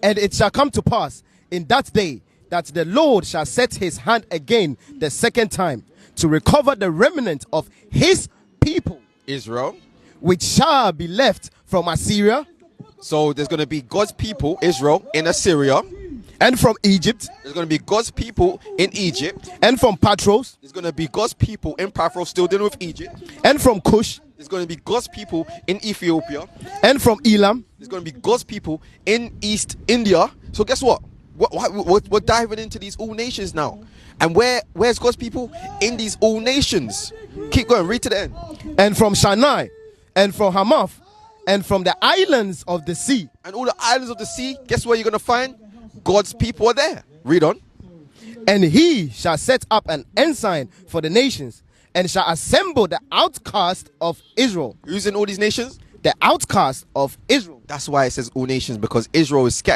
And it shall come to pass in that day that the Lord shall set his hand again the second time to recover the remnant of his people, Israel, which shall be left from Assyria. So there's going to be God's people, Israel, in Assyria. And from Egypt. There's going to be God's people in Egypt. And from Patros. There's going to be God's people in Paphos, still dealing with Egypt. And from Cush. There's going to be God's people in Ethiopia. And from Elam. There's going to be God's people in East India. So guess what? We're diving into these all nations now. And where's God's people? In these all nations. Keep going, read to the end. And from Sinai, and from Hamath, and from the islands of the sea. And all the islands of the sea, guess where you're going to find? God's people are there. Read on. And he shall set up an ensign for the nations, and shall assemble the outcast of Israel. Who's in all these nations? The outcast of Israel. That's why it says all nations, because Israel is scattered.